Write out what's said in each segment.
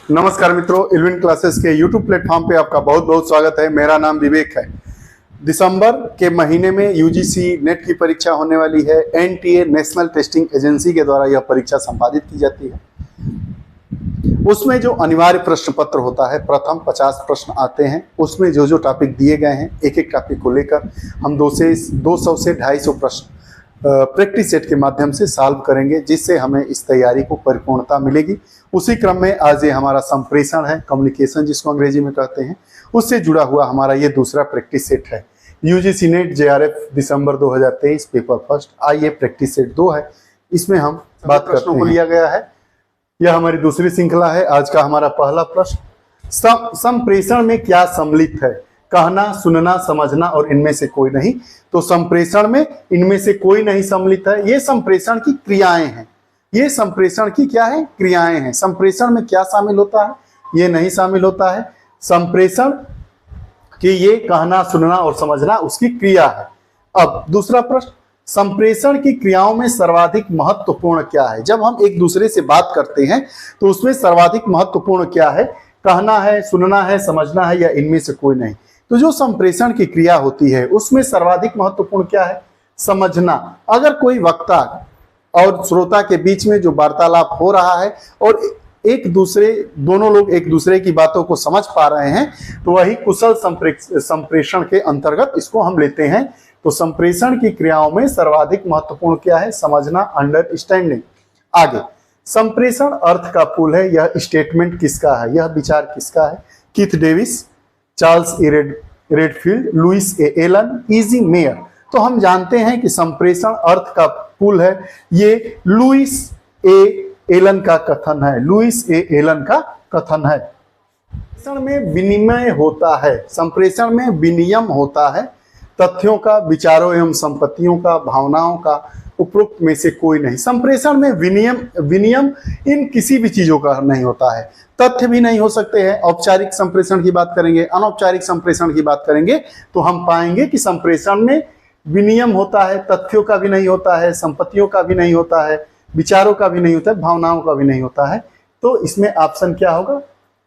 नमस्कार मित्रों, इल्विन क्लासेस के YouTube प्लेटफॉर्म पे आपका बहुत बहुत स्वागत है। मेरा नाम विवेक है। दिसंबर के महीने में यूजीसी नेट की परीक्षा होने वाली है। एनटीए नेशनल टेस्टिंग एजेंसी के द्वारा यह परीक्षा संपादित की जाती है। उसमें जो अनिवार्य प्रश्न पत्र होता है, प्रथम 50 प्रश्न आते हैं। उसमें जो जो टॉपिक दिए गए हैं, एक एक टॉपिक को लेकर हम 200 से 250 प्रश्न प्रैक्टिस सेट के माध्यम से सॉल्व करेंगे, जिससे हमें इस तैयारी को परिपूर्णता मिलेगी। उसी क्रम में आज ये हमारा संप्रेषण है, कम्युनिकेशन जिसको अंग्रेजी में कहते हैं, उससे जुड़ा हुआ हमारा ये दूसरा प्रैक्टिस सेट है। यूजीसी नेट जेआरएफ दिसंबर 2023 पेपर फर्स्ट। आइए प्रैक्टिस सेट 2 है, इसमें हम बात प्रश्नों को लिया गया है। यह हमारी दूसरी श्रृंखला है। आज का हमारा पहला प्रश्न, संप्रेषण में क्या सम्मिलित है? कहना, सुनना, समझना और इनमें से कोई नहीं। तो संप्रेषण में इनमें से कोई नहीं सम्मिलित है। ये संप्रेषण की क्रियाएं हैं। ये संप्रेषण की क्या है? क्रियाएं हैं। संप्रेषण में क्या शामिल होता है? ये नहीं शामिल होता है। संप्रेषण कि ये कहना, सुनना और समझना उसकी क्रिया है। अब दूसरा प्रश्न, संप्रेषण की क्रियाओं में सर्वाधिक महत्वपूर्ण क्या है? जब हम एक दूसरे से बात करते हैं तो उसमें सर्वाधिक महत्वपूर्ण क्या है? कहना है, सुनना है, समझना है या इनमें से कोई नहीं? तो जो संप्रेषण की क्रिया होती है उसमें सर्वाधिक महत्वपूर्ण क्या है? समझना। अगर कोई वक्ता और श्रोता के बीच में जो वार्तालाप हो रहा है और दोनों लोग एक दूसरे की बातों को समझ पा रहे हैं, तो वही कुशल संप्रेषण के अंतर्गत इसको हम लेते हैं। तो संप्रेषण की क्रियाओं में सर्वाधिक महत्वपूर्ण क्या है? समझना, अंडरस्टैंडिंग। आगे, संप्रेषण अर्थ का पुल है। यह स्टेटमेंट किसका है? यह विचार किसका है? Keith Davis, Charles E Redfield, Louis ए एलन, इजी मेयर। तो हम जानते हैं कि संप्रेषण अर्थ का पुल है। ये लुइस ए एलन का कथन है। लुइस ए एलन का कथन है। संप्रेषण में विनिमय होता है। संप्रेषण में विनिमय होता है तथ्यों का, विचारों एवं संपत्तियों का, भावनाओं का। उपरोक्त में से कोई नहीं। संप्रेषण में विनिमय इन किसी भी चीजों का नहीं होता है। तथ्य भी नहीं हो सकते हैं। औपचारिक संप्रेषण की बात करेंगे, अनौपचारिक संप्रेषण की बात करेंगे तो हम पाएंगे कि संप्रेषण में विनिमय होता है। तथ्यों का भी नहीं होता है, संपत्तियों का भी नहीं होता है, विचारों का भी नहीं होता है, भावनाओं का भी नहीं होता है। तो इसमें ऑप्शन क्या होगा?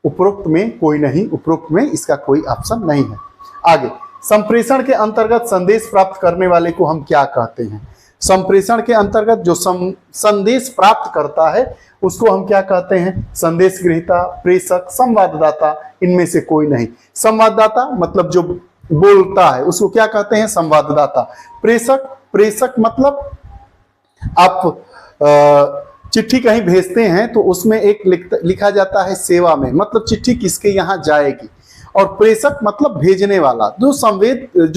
उपरोक्त में कोई नहीं। उपरोक्त में इसका कोई ऑप्शन नहीं है। आगे, संप्रेषण के अंतर्गत संदेश प्राप्त करने वाले को हम क्या कहते हैं? संप्रेषण के अंतर्गत जो संदेश प्राप्त करता है उसको हम क्या कहते हैं? संदेश ग्रहीता, प्रेषक, संवाददाता। इनमें से कोई नहीं। संवाददाता मतलब जो बोलता है उसको क्या कहते हैं? संवाददाता। प्रेषक मतलब आप चिट्ठी कहीं भेजते हैं तो उसमें एक लिखा जाता है सेवा में, मतलब चिट्ठी किसके यहाँ जाएगी। और प्रेषक मतलब भेजने वाला, जो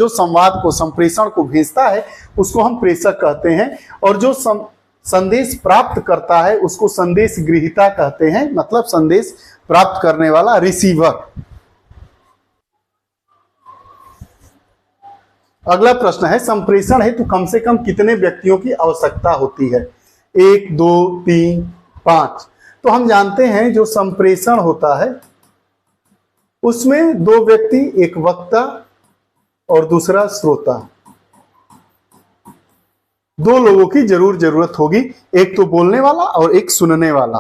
संवाद को, संप्रेषण को भेजता है उसको हम प्रेषक कहते हैं। और जो संदेश प्राप्त करता है उसको संदेश ग्रहीता कहते हैं, मतलब संदेश प्राप्त करने वाला, रिसीवर। अगला प्रश्न है, संप्रेषण हेतु कम से कम कितने व्यक्तियों की आवश्यकता होती है? 1, 2, 3, 5। तो हम जानते हैं जो संप्रेषण होता है उसमें 2 व्यक्ति, एक वक्ता और दूसरा श्रोता, 2 लोगों की जरूरत होगी। एक तो बोलने वाला और एक सुनने वाला।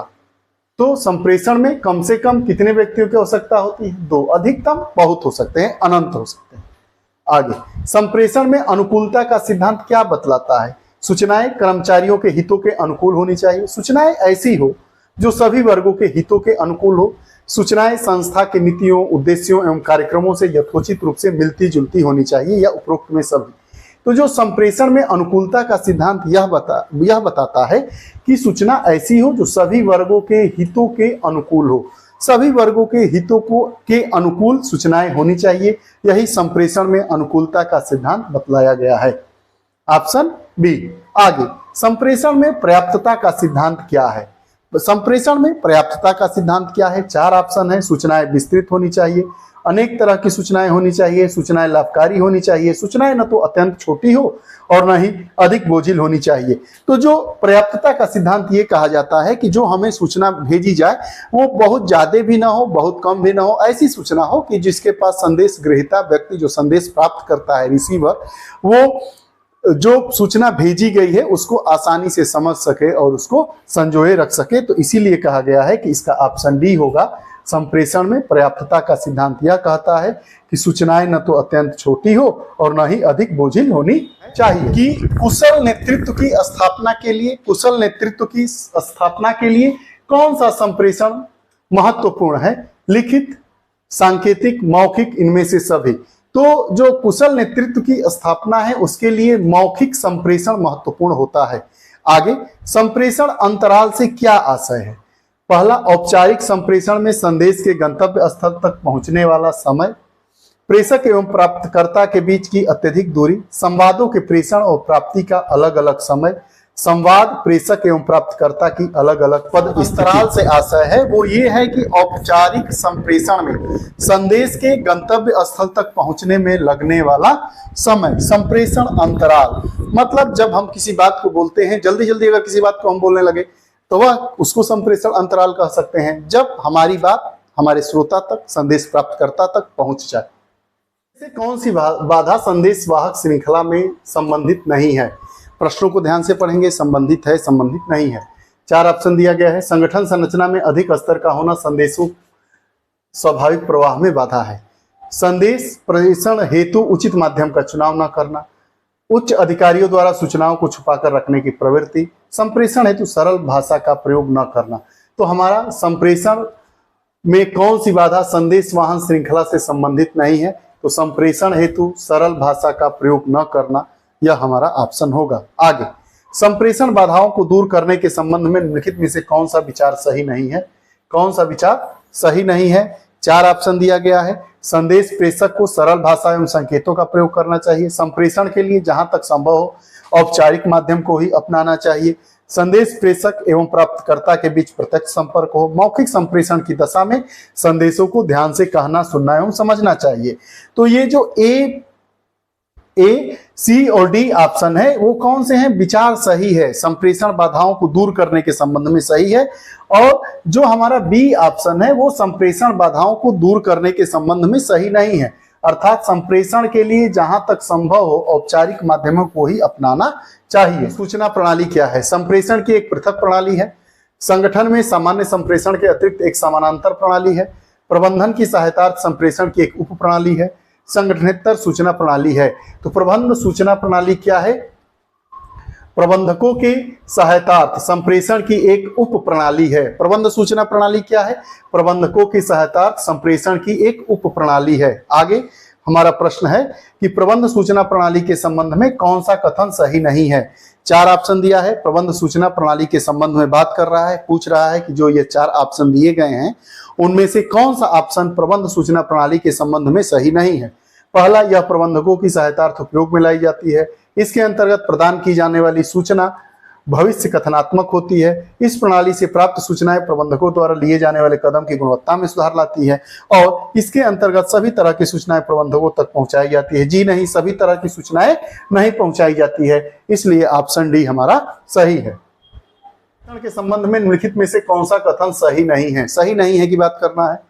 तो संप्रेषण में कम से कम कितने व्यक्तियों की आवश्यकता होती है? 2। अधिकतम बहुत हो सकते हैं, अनंत हो सकते हैं। आगे, संप्रेषण में अनुकूलता का सिद्धांत क्या बतलाता है? सूचनाएं कर्मचारियों के हितों के अनुकूल होनी चाहिए। सूचनाएं ऐसी हो जो सभी वर्गों के हितों के अनुकूल हो। सूचनाएं संस्था के नीतियों, उद्देश्यों एवं कार्यक्रमों से यथोचित रूप से मिलती जुलती होनी चाहिए, या उपरोक्त में सभी। तो जो संप्रेषण में अनुकूलता का सिद्धांत यह बताता है कि सूचना ऐसी हो जो सभी वर्गों के हितों के अनुकूल हो। सभी वर्गों के हितों के अनुकूल सूचनाएं होनी चाहिए। यही संप्रेषण में अनुकूलता का सिद्धांत बतलाया गया है। Option B. आगे, संप्रेषण में पर्याप्तता का सिद्धांत क्या है? संप्रेषण में पर्याप्तता का सिद्धांत क्या है? 4 ऑप्शन है। सूचनाएं विस्तृत होनी चाहिए, अनेक तरह की सूचनाएं होनी चाहिए, सूचनाएं लाभकारी होनी चाहिए, सूचनाएं न तो अत्यंत छोटी हो और न ही अधिक बोझिल होनी चाहिए। तो जो पर्याप्तता का सिद्धांत ये कहा जाता है कि जो हमें सूचना भेजी जाए वो बहुत ज्यादा भी ना हो, बहुत कम भी ना हो। ऐसी सूचना हो कि जिसके पास संदेश ग्रहीता व्यक्ति, जो संदेश प्राप्त करता है, रिसीवर, वो जो सूचना भेजी गई है उसको आसानी से समझ सके और उसको संजोए रख सके। तो इसीलिए कहा गया है कि इसका ऑप्शन डी होगा, संप्रेषण में पर्याप्तता का सिद्धांत यह कहता है कि सूचनाएं न तो अत्यंत छोटी हो और न ही अधिक बोझिल होनी चाहिए। कि कुशल नेतृत्व की स्थापना के लिए कौन सा संप्रेषण महत्वपूर्ण है? लिखित, सांकेतिक, मौखिक, इनमें से सभी। तो जो कुशल नेतृत्व की स्थापना है उसके लिए मौखिक संप्रेषण महत्वपूर्ण होता है। आगे, संप्रेषण अंतराल से क्या आशय है? पहला, औपचारिक संप्रेषण में संदेश के गंतव्य स्थल तक पहुंचने वाला समय, प्रेषक एवं प्राप्तकर्ता के बीच की अत्यधिक दूरी, संवादों के प्रेषण और प्राप्ति का अलग अलग समय, संवाद, प्रेषक एवं प्राप्तकर्ता की अलग अलग पद। अंतराल से आशय है वो ये है कि औपचारिक संप्रेषण में संदेश के गंतव्य स्थल तक पहुंचने में लगने वाला समय, संप्रेषण अंतराल। मतलब जब हम किसी बात को बोलते हैं, जल्दी जल्दी अगर किसी बात को हम बोलने लगे तो वह उसको संप्रेषण अंतराल कह सकते हैं, जब हमारी बात हमारे श्रोता तक, संदेश प्राप्तकर्ता तक पहुंच जाए। कौन सी बाधा संदेश वाहक श्रृंखला में संबंधित नहीं है? प्रश्नों को ध्यान से पढ़ेंगे। संबंधित है, संबंधित नहीं है। 4 ऑप्शन दिया गया है। संगठन संरचना में अधिक स्तर का होना संदेशों स्वाभाविक प्रवाह में बाधा है। संदेश प्रेषण हेतु उचित माध्यम का चुनाव न करना, उच्च अधिकारियों द्वारा सूचनाओं को छुपाकर रखने की प्रवृत्ति, संप्रेषण हेतु सरल भाषा का प्रयोग न करना। तो हमारा संप्रेषण में कौन सी बाधा संदेश वाहन श्रृंखला से संबंधित नहीं है? तो संप्रेषण हेतु सरल भाषा का प्रयोग न करना, यह हमारा ऑप्शन होगा। आगे, संप्रेषण बाधाओं को दूर करने के संबंध में निम्नलिखित में से कौन सा विचार सही नहीं है? कौन सा विचार सही नहीं है? 4 ऑप्शन दिया गया है। संदेश प्रेषक को सरल भाषा एवं संकेतों का प्रयोग करना चाहिए। संप्रेषण के लिए जहां तक संभव हो औपचारिक माध्यम को ही अपनाना चाहिए। संदेश प्रेषक एवं प्राप्तकर्ता के बीच प्रत्यक्ष संपर्क हो। मौखिक संप्रेषण की दशा में संदेशों को ध्यान से कहना, सुनना एवं समझना चाहिए। तो ये जो ए, सी और डी ऑप्शन है वो कौन से हैं? विचार सही है, संप्रेषण बाधाओं को दूर करने के संबंध में सही है। और जो हमारा बी ऑप्शन है वो संप्रेषण बाधाओं को दूर करने के संबंध में सही नहीं है। अर्थात संप्रेषण के लिए जहां तक संभव हो औपचारिक माध्यमों को ही अपनाना चाहिए। सूचना प्रणाली क्या है? संप्रेषण की एक पृथक प्रणाली है। संगठन में सामान्य संप्रेषण के अतिरिक्त एक समानांतर प्रणाली है। प्रबंधन की सहायतार्थ संप्रेषण की एक उप प्रणाली है। संगठनेतर सूचना प्रणाली है। तो प्रबंध सूचना प्रणाली क्या है? प्रबंधकों के सहायतार्थ संप्रेषण की एक उप प्रणाली है। प्रबंध सूचना प्रणाली क्या है? प्रबंधकों की सहायतार्थ संप्रेषण की एक उप प्रणाली है। आगे हमारा प्रश्न है कि प्रबंध सूचना प्रणाली के संबंध में कौन सा कथन सही नहीं है? 4 ऑप्शन दिया है। प्रबंध सूचना प्रणाली के संबंध में बात कर रहा है, पूछ रहा है कि जो ये 4 ऑप्शन दिए गए हैं उनमें से कौन सा ऑप्शन प्रबंध सूचना प्रणाली के संबंध में सही नहीं है? पहला, यह प्रबंधकों की सहायतार्थ उपयोग में लाई जाती है। इसके अंतर्गत प्रदान की जाने वाली सूचना भविष्य कथनात्मक होती है। इस प्रणाली से प्राप्त सूचनाएं प्रबंधकों द्वारा लिए जाने वाले कदम की गुणवत्ता में सुधार लाती है और इसके अंतर्गत सभी तरह की सूचनाएं प्रबंधकों तक पहुंचाई जाती है। जी नहीं, सभी तरह की सूचनाएं नहीं पहुंचाई जाती है, इसलिए ऑप्शन डी हमारा सही है। के संबंध में निम्नलिखित में से कौन सा कथन सही नहीं है? सही नहीं है की बात करना है।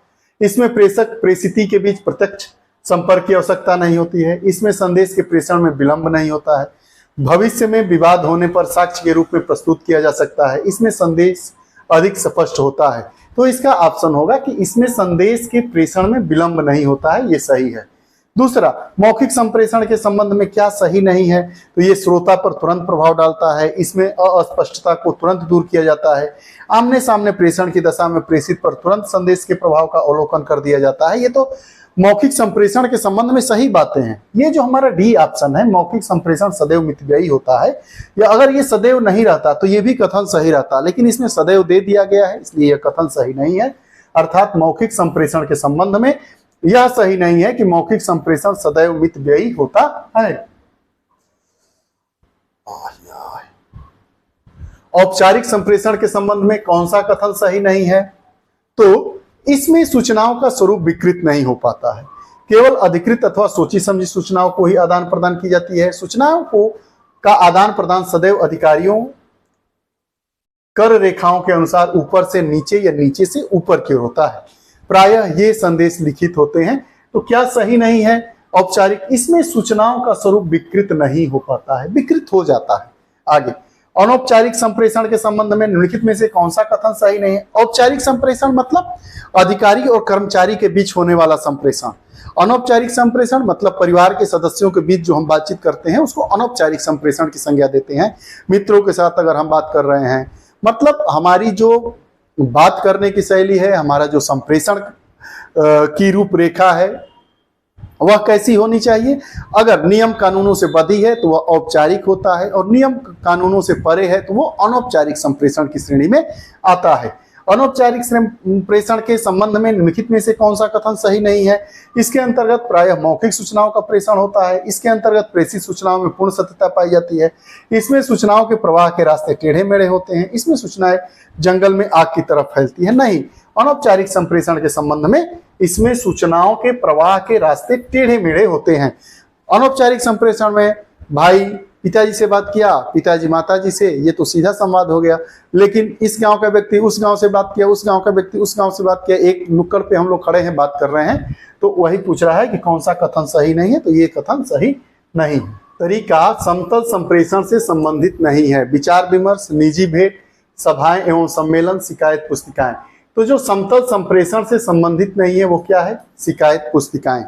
इसमें प्रेषक प्रेषिती के बीच प्रत्यक्ष संपर्क की आवश्यकता नहीं होती है। इसमें संदेश के प्रेषण में विलंब नहीं होता है। भविष्य में विवाद होने पर साक्ष्य के रूप में प्रस्तुत किया जा सकता है। इसमें संदेश अधिक स्पष्ट होता है। तो इसका ऑप्शन होगा कि इसमें संदेश के प्रेषण में विलंब नहीं होता है, ये सही है। दूसरा, मौखिक संप्रेषण के संबंध में क्या सही नहीं है? तो ये श्रोता पर तुरंत प्रभाव डालता है। इसमें अस्पष्टता को तुरंत दूर किया जाता है। आमने सामने प्रेषण की दशा में प्रेषित पर तुरंत संदेश के प्रभाव का अवलोकन कर दिया जाता है। ये तो मौखिक संप्रेषण के संबंध में सही बातें हैं। ये जो हमारा डी ऑप्शन है, मौखिक संप्रेषण सदैव मितव्ययी होता है, या अगर ये सदैव नहीं रहता तो ये भी कथन सही रहता, लेकिन इसमें सदैव दे दिया गया है, इसलिए यह कथन सही नहीं है। अर्थात मौखिक संप्रेषण के संबंध में यह सही नहीं है कि मौखिक संप्रेषण सदैव मितव्ययी होता है। औपचारिक संप्रेषण के संबंध में कौन सा कथन सही नहीं है? तो इसमें सूचनाओं का स्वरूप विकृत नहीं हो पाता है। केवल अधिकृत अथवा सोची समझी सूचनाओं को ही आदान प्रदान की जाती है। सूचनाओं को का आदान प्रदान सदैव अधिकारियों कर रेखाओं के अनुसार ऊपर से नीचे या नीचे से ऊपर की ओर होता है। प्रायः ये संदेश लिखित होते हैं। तो क्या सही नहीं है? औपचारिक, इसमें सूचनाओं का स्वरूप विकृत नहीं हो पाता है, विकृत हो जाता है। आगे, अनौपचारिक संप्रेषण के संबंध में निम्नलिखित में से कौन सा कथन सही नहीं है? औपचारिक संप्रेषण मतलब अधिकारी और कर्मचारी के बीच होने वाला संप्रेषण। अनौपचारिक संप्रेषण मतलब परिवार के सदस्यों के बीच जो हम बातचीत करते हैं उसको अनौपचारिक संप्रेषण की संज्ञा देते हैं। मित्रों के साथ अगर हम बात कर रहे हैं, मतलब हमारी जो बात करने की शैली है, हमारा जो संप्रेषण की रूपरेखा है वह कैसी होनी चाहिए? अगर नियम कानूनों से बधी है तो वह औपचारिक होता है, और नियम कानूनों से परे है तो वो अनौपचारिक संप्रेषण की श्रेणी में आता है। अनौपचारिक संप्रेषण के संबंध में निम्नलिखित में से कौन सा कथन सही नहीं है? इसके अंतर्गत प्रायः मौखिक सूचनाओं का प्रेषण होता है। इसके अंतर्गत प्रेषित सूचनाओं में पूर्ण सत्यता पाई जाती है। इसमें सूचनाओं के प्रवाह के रास्ते टेढ़े मेढ़े होते हैं। इसमें सूचनाएं जंगल में आग की तरफ फैलती है। नहीं, अनौपचारिक संप्रेषण के संबंध में इसमें सूचनाओं के प्रवाह के रास्ते टेढ़े मेढ़े होते हैं। अनौपचारिक संप्रेषण में भाई पिताजी से बात किया, पिताजी माताजी से, ये तो सीधा संवाद हो गया। लेकिन इस गांव का व्यक्ति उस गांव से बात किया, उस गांव का व्यक्ति उस गांव से बात किया, एक नुक्कड़ पे हम लोग खड़े हैं, बात कर रहे हैं, तो वही पूछ रहा है कि कौन सा कथन सही नहीं है, तो ये कथन सही नहीं है। तरीका समतल संप्रेषण से संबंधित नहीं है। विचार विमर्श, निजी भेंट, सभाएं एवं सम्मेलन, शिकायत पुस्तिकाएं। तो जो समतल संप्रेषण से संबंधित नहीं है वो क्या है? शिकायत पुस्तिकाएं।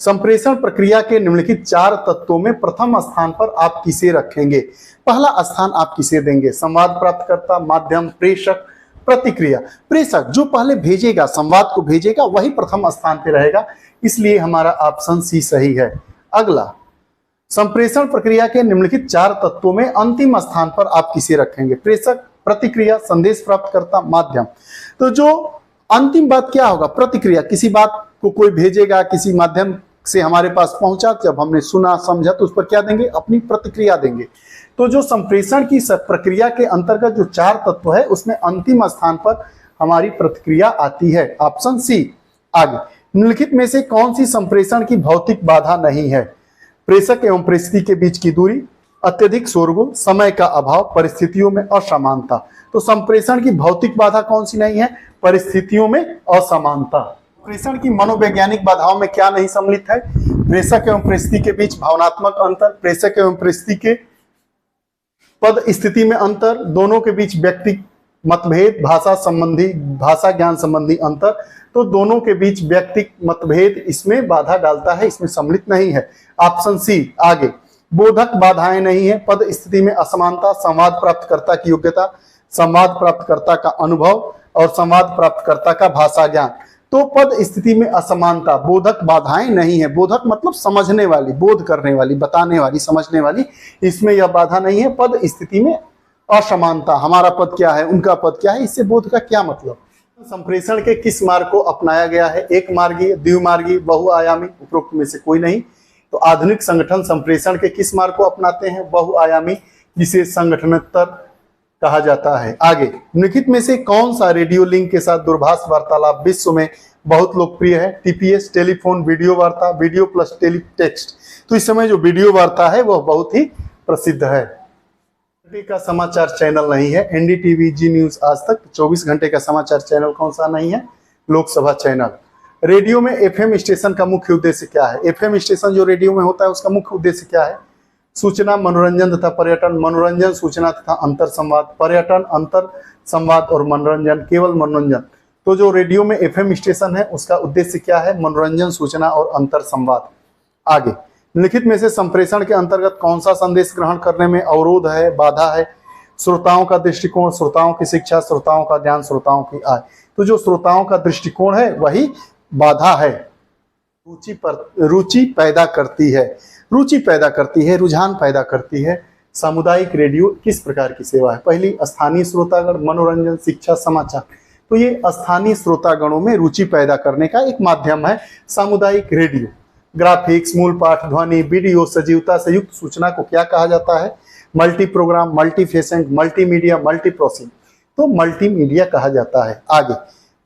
संप्रेषण प्रक्रिया के निम्नलिखित 4 तत्वों में प्रथम स्थान पर आप किसे रखेंगे? पहला स्थान आप किसे देंगे? संवाद प्राप्तकर्ता, माध्यम, प्रेषक, प्रतिक्रिया। प्रेषक जो पहले भेजेगा, संवाद को भेजेगा, वही प्रथम स्थान पर रहेगा, इसलिए हमारा ऑप्शन सी सही है। अगला, संप्रेषण प्रक्रिया के निम्नलिखित 4 तत्वों में अंतिम स्थान पर आप किसे रखेंगे? प्रेषक, प्रतिक्रिया, संदेश प्राप्तकर्ता, माध्यम। तो जो अंतिम बात क्या होगा? प्रतिक्रिया। किसी बात को कोई भेजेगा, किसी माध्यम से हमारे पास पहुंचा, जब हमने सुना समझा तो उस पर क्या देंगे? अपनी प्रतिक्रिया देंगे। तो जो संप्रेषण की प्रक्रिया के अंतर्गत जो 4 तत्व है उसमें अंतिम स्थान पर हमारी प्रतिक्रिया आती है, ऑप्शन सी। आगे, निम्नलिखित में से कौन सी संप्रेषण की भौतिक बाधा नहीं है? प्रेषक एवं प्रेषित के बीच की दूरी, अत्यधिक शोरगुल, समय का अभाव, परिस्थितियों में असमानता। तो संप्रेषण की भौतिक बाधा कौन सी नहीं है? परिस्थितियों में असमानता। संप्रेषण की मनोवैज्ञानिक बाधाओं में क्या नहीं सम्मिलित है? प्रेषक एवं प्रेषित के बीच भावनात्मक अंतर, प्रेषक एवं प्रेषित के पद स्थिति में अंतर, दोनों के बीच व्यक्ति मतभेद, भाषा ज्ञान संबंधी अंतर। तो दोनों के बीच व्यक्ति मतभेद इसमें बाधा डालता है, इसमें सम्मिलित नहीं है, ऑप्शन सी। आगे, बोधक बाधाएं नहीं है। पद स्थिति में असमानता, संवाद प्राप्तकर्ता की योग्यता, संवाद प्राप्तकर्ता का अनुभव और संवाद प्राप्तकर्ता का भाषा ज्ञान। तो पद स्थिति में असमानता, बोधक बाधाएं नहीं है। बोधक मतलब समझने वाली, बोध करने वाली, बताने वाली, समझने वाली, इसमें यह बाधा नहीं है। पद स्थिति में असमानता, हमारा पद क्या है, उनका पद क्या है, इससे बोध का क्या मतलब? संप्रेषण के किस मार्ग को अपनाया गया है? एक मार्गीय, द्विमार्गीय, बहुआयामी, उपरोक्त में से कोई नहीं। तो आधुनिक संगठन संप्रेषण के किस मार्ग को अपनाते हैं? बहुआयामी, जिसे संगठनोत्तर कहा जाता है। आगे, निम्नलिखित में से कौन सा रेडियो लिंक के साथ दूरभाष वार्तालाप विश्व में बहुत लोकप्रिय है? टीपीएस, टेलीफोन वीडियो वार्ता, वीडियो प्लस टेलीटेक्स्ट। तो इस समय जो वीडियो वार्ता है वह बहुत ही प्रसिद्ध है। घंटे का समाचार चैनल नहीं है। एनडीटीवी, जी न्यूज, आज तक। 24 घंटे का समाचार चैनल कौन सा नहीं है? लोकसभा चैनल। रेडियो में एफएम स्टेशन का मुख्य उद्देश्य क्या है? एफएम स्टेशन जो रेडियो में होता है उसका मुख्य उद्देश्य क्या है? सूचना, मनोरंजन तथा पर्यटन। मनोरंजन, सूचना तथा अंतर संवाद। पर्यटन, अंतर संवाद और मनोरंजन, केवल मनोरंजन। तो जो रेडियो में एफएम स्टेशन है उसका उद्देश्य क्या है? मनोरंजन, सूचना और अंतर संवाद। आगे, निम्नलिखित में से संप्रेषण के अंतर्गत कौन सा संदेश ग्रहण करने में अवरोध है, बाधा है? श्रोताओं का दृष्टिकोण, श्रोताओं की शिक्षा, श्रोताओं का ज्ञान, श्रोताओं की आय। तो जो श्रोताओं का दृष्टिकोण है वही बाधा है। रुचि पैदा करती है, रुचि पैदा करती है, रुझान पैदा करती है। सामुदायिक रेडियो किस प्रकार की सेवा है? पहली, स्थानीय श्रोतागण, मनोरंजन, शिक्षा, समाचार। तो ये स्थानीय श्रोतागणों में रुचि पैदा करने का एक माध्यम है सामुदायिक रेडियो। ग्राफिक्स, मूल पाठ, ध्वनि, वीडियो, सजीवता से युक्त सूचना को क्या कहा जाता है? मल्टी प्रोग्राम, मल्टी फेसेंट, मल्टीमीडिया, मल्टी प्रोसेसिंग। तो मल्टीमीडिया कहा जाता है। आगे,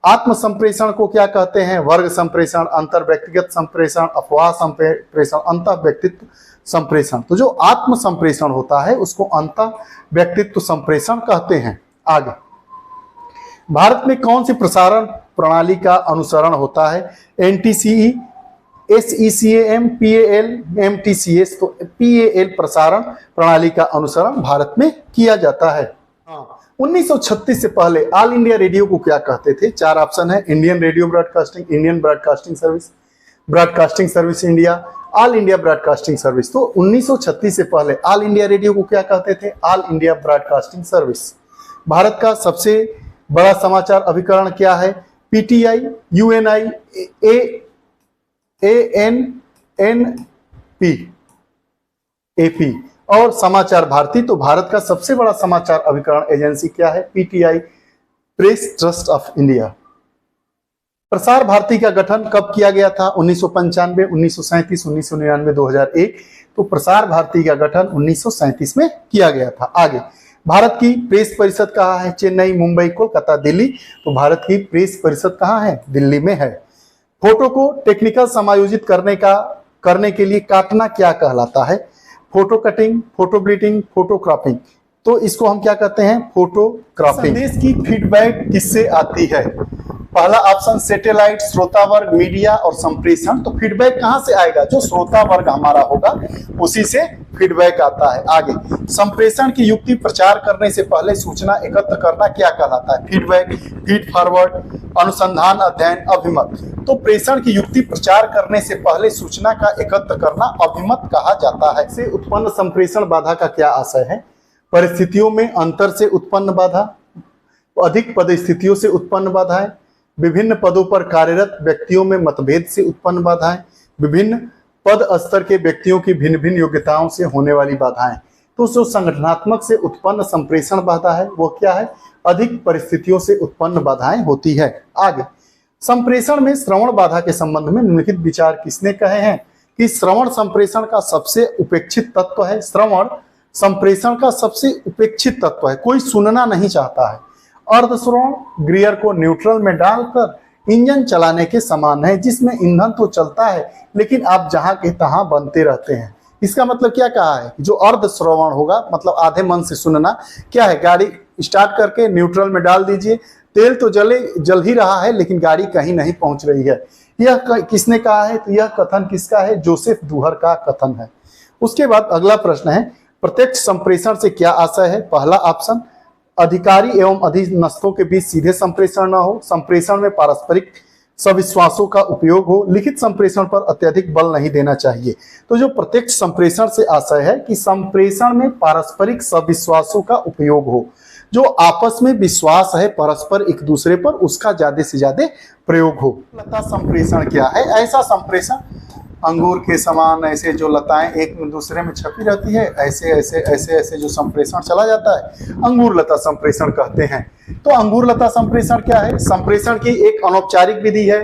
आत्म संप्रेषण को क्या कहते हैं? वर्ग संप्रेषण, अंतर व्यक्तिगत संप्रेषण, अफवाह संप्रेषण, अंतः व्यक्तित्व संप्रेषण। तो जो आत्म संप्रेषण होता है उसको अंतः व्यक्तित्व संप्रेषण कहते हैं। आगे, भारत में कौन सी प्रसारण प्रणाली का अनुसरण होता है? एनटीसीई, SECAM, PAL, MTCS, तो PAL प्रसारण प्रणाली का अनुसरण भारत में किया जाता है। 1936 से पहले ऑल इंडिया रेडियो को क्या कहते थे? 4 ऑप्शन है। Indian radio broadcasting, Indian broadcasting service, broadcasting service India, all India broadcasting service. तो 1936 से पहले ऑल इंडिया रेडियो को क्या कहते थे? All India broadcasting service. Bharat का सबसे बड़ा समाचार अभिकरण क्या है? PTI, UNI, ANNP, AP और समाचार भारती। तो भारत का सबसे बड़ा समाचार अभिकरण एजेंसी क्या है? PTI, press trust of India. Prasar Bharati का गठन कब किया गया था? 1995, 1937, 1999, 2001। तो प्रसार भारती का गठन 1937 में किया गया था। आगे, भारत की प्रेस परिषद कहाँ है? चेन्नई, मुंबई, कोलकाता, दिल्ली। तो भारत की प्रेस परिषद कहाँ है? दिल्ली में है। फोटो को टेक्निकल समायोजित करने के लिए काटना क्या कहलाता है? Photo cutting, photo bleeding, photo cropping. तो इसको हम क्या कहते हैं? Photo cropping. संदेश की फीडबैक किससे आती है? पहला ऑप्शन सैटेलाइट, श्रोता वर्ग, मीडिया और संप्रेषण। तो फीडबैक कहां से आएगा? जो श्रोता वर्ग हमारा होगा उसी से फीडबैक आता है। आगे, संप्रेषण की युक्ति प्रचार करने से पहले सूचना एकत्र करना क्या कहलाता है? फीडबैक, फीड फॉरवर्ड, अनुसंधान, अध्ययन, अभिमत। तो प्रेषण की युक्ति प्रचार करने से पहले सूचना का एकत्र करना अभिमत कहा जाता है। से उत्पन्न संप्रेषण बाधा का क्या आशय है? परिस्थितियों में अंतर से उत्पन्न बाधा, अधिक परिस्थितियों से उत्पन्न बाधाएं, विभिन्न पदों पर कार्यरत व्यक्तियों में मतभेद से उत्पन्न बाधाएं, विभिन्न पद स्तर के व्यक्तियों की भिन्न भिन्न योग्यताओं से होने वाली बाधाएं। तो जो संगठनात्मक से उत्पन्न संप्रेषण बाधा है वो क्या है? अधिक परिस्थितियों से उत्पन्न बाधाएं होती है। आगे, संप्रेषण में श्रवण बाधा के संबंध में निम्नलिखित विचार किसने कहे हैं? कि श्रवण संप्रेषण का सबसे उपेक्षित तत्व है। श्रवण संप्रेषण का सबसे उपेक्षित तत्व है, कोई सुनना नहीं चाहता है। अर्धश्रवण गियर को न्यूट्रल में डालकर इंजन चलाने के समान है, जिसमें ईंधन तो चलता है लेकिन आप जहां के तहां बनते रहते हैं। इसका मतलब क्या कहा है? जो अर्धश्रवण होगा मतलब आधे मन से सुनना, क्या है? गाड़ी स्टार्ट करके न्यूट्रल में डाल दीजिए, तेल तो जल ही रहा है लेकिन गाड़ी कहीं नहीं पहुंच रही है। यह किसने कहा है? तो यह कथन किसका है? जोसेफ डूहर का कथन है। उसके बाद अगला प्रश्न है, प्रत्यक्ष संप्रेषण से क्या आशय है? पहला ऑप्शन, अधिकारी एवं अधीनस्थों के बीच सीधे संप्रेषण न हो, संप्रेषण में पारस्परिक सविश्वासों का उपयोग हो, लिखित संप्रेषण पर अत्यधिक बल नहीं देना चाहिए। तो जो प्रत्यक्ष संप्रेषण से आशय है कि संप्रेषण में पारस्परिक सविश्वासों का उपयोग हो, जो आपस में विश्वास है परस्पर एक दूसरे पर, उसका ज्यादा से ज्यादा प्रयोग हो। लता संप्रेषण क्या है? ऐसा संप्रेषण, अंगूर के समान ऐसे जो लताएं एक दूसरे में छपी रहती है, ऐसे ऐसे ऐसे ऐसे जो संप्रेषण चला जाता है, अंगूर लता संप्रेषण कहते हैं। तो अंगूर लता संप्रेषण क्या है? संप्रेषण की एक अनौपचारिक विधि है।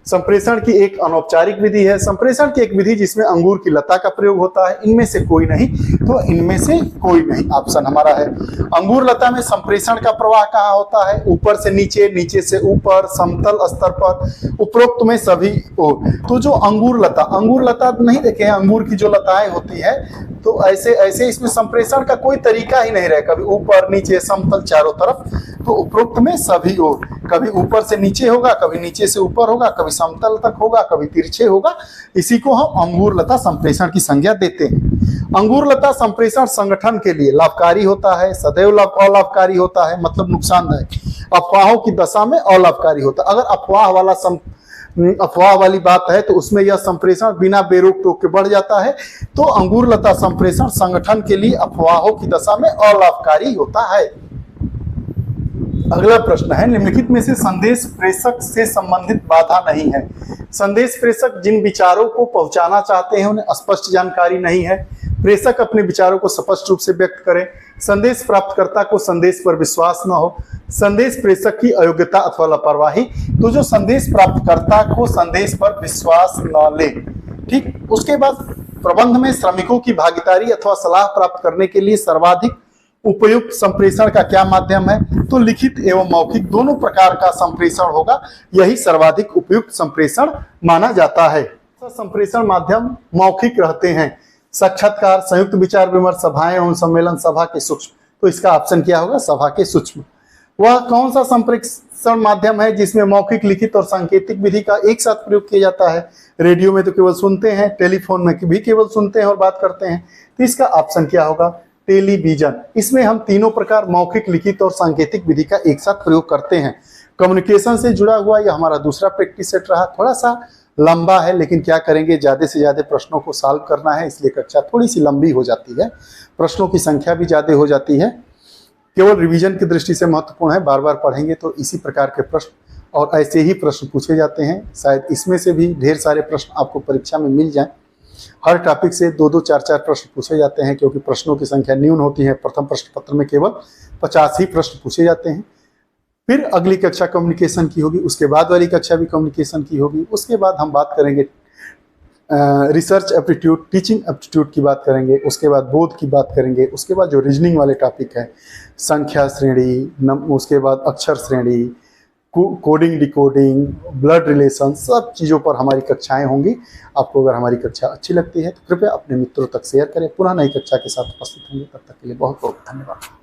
संप्रेषण की एक अनौपचारिक विधि है। संप्रेषण की एक विधि जिसमें अंगूर की लता का प्रयोग होता है। इनमें से कोई नहीं, तो इनमें से कोई नहीं ऑप्शन हमारा है। अंगूर लता में संप्रेषण का प्रवाह कहाँ होता है? ऊपर से नीचे, नीचे से ऊपर, समतल स्तर पर, उपरोक्त में सभी ओर। तो जो अंगूर लता नहीं देखे, अंगूर की जो लताएं होती है तो ऐसे ऐसे इसमें संप्रेषण का कोई तरीका ही नहीं रहे, कभी ऊपर नीचे समतल चारों तरफ, तो उपरोक्त में सभी ओर। कभी ऊपर से नीचे होगा, कभी नीचे से ऊपर होगा, कभी समतल तक होगा, कभी तिरछे होगा। इसी को हम अंगूर लता संप्रेषण की संज्ञा देते हैं। अंगूर लता संप्रेषण संगठन के लिए लाभकारी होता है, सदैव अलाभकारी होता है, मतलब नुकसानदायक। अफवाहों की दशा में अलाभकारी होता है। अगर अफवाह वाली बात है तो उसमें यह संप्रेषण बिना बेरोक टोक के बढ़ जाता है। तो अंगूर लता संप्रेषण संगठन के लिए अफवाहों की दशा में अलाभकारी होता है। अगला प्रश्न है, निम्नलिखित में से संदेश प्रेषक से संबंधित बाधा नहीं है। संदेश प्रेषक जिन विचारों को पहुंचाना चाहते हैं उन्हें स्पष्ट जानकारी नहीं है। प्रेषक अपने विचारों को स्पष्ट रूप से व्यक्त करें। संदेश प्राप्तकर्ता को संदेश पर विश्वास न हो। संदेश प्रेषक की अयोग्यता अथवा लापरवाही। तो जो संदेश प्राप्तकर्ता को संदेश पर विश्वास न ले। ठीक, उसके बाद प्रबंध में श्रमिकों की भागीदारी अथवा सलाह प्राप्त करने के लिए सर्वाधिक उपयुक्त संप्रेषण का क्या माध्यम है? तो लिखित एवं मौखिक दोनों प्रकार का संप्रेषण होगा, यही सर्वाधिक उपयुक्त संप्रेषण माना जाता है। संप्रेषण माध्यम मौखिक रहते हैं। साक्षात्कार, संयुक्त विचार विमर्श, सभाएं एवं सम्मेलन, सभा के सूक्ष्म। तो इसका ऑप्शन क्या होगा? सभा के सूक्ष्म। वह कौन सा संप्रेषण माध्यम है जिसमें मौखिक, लिखित और सांकेतिक विधि का एक साथ प्रयोग किया जाता है? रेडियो में तो केवल सुनते हैं, टेलीफोन में भी केवल सुनते हैं और बात करते हैं। तो इसका ऑप्शन क्या होगा? टेलीविजन। इसमें हम तीनों प्रकार मौखिक, लिखित और सांकेतिक विधि का एक साथ प्रयोग करते हैं। कम्युनिकेशन से जुड़ा हुआ यह हमारा दूसरा प्रैक्टिस सेट रहा। थोड़ा सा लंबा है, लेकिन क्या करेंगे, ज्यादा से ज्यादा प्रश्नों को सॉल्व करना है, इसलिए कक्षा थोड़ी सी लंबी हो जाती है, प्रश्नों की संख्या भी ज्यादा हो जाती है। केवल रिवीजन की दृष्टि से महत्वपूर्ण है, बार बार पढ़ेंगे तो इसी प्रकार के प्रश्न और ऐसे ही प्रश्न पूछे जाते हैं। शायद इसमें से भी ढेर सारे प्रश्न आपको परीक्षा में मिल जाएं। हर टॉपिक से 2-2, 4-4 प्रश्न पूछे जाते हैं, क्योंकि प्रश्नों की संख्या न्यून होती है। प्रथम प्रश्न पत्र में केवल 50 ही प्रश्न पूछे जाते हैं। फिर अगली कक्षा कम्युनिकेशन की होगी, उसके बाद वाली कक्षा भी कम्युनिकेशन की होगी। उसके बाद हम बात करेंगे रिसर्च एप्टीट्यूड, टीचिंग एप्टीट्यूड की बात करेंगे। उसके बाद बोध की बात करेंगे। उसके बाद जो रीजनिंग वाले टॉपिक है, संख्या श्रेणी, उसके बाद अक्षर श्रेणी, कोडिंग, डिकोडिंग, ब्लड रिलेशन, सब चीज़ों पर हमारी कक्षाएं होंगी। आपको अगर हमारी कक्षा अच्छी लगती है तो कृपया अपने मित्रों तक शेयर करें। पुनः नई कक्षा के साथ उपस्थित होंगे, तब तक के लिए बहुत बहुत धन्यवाद।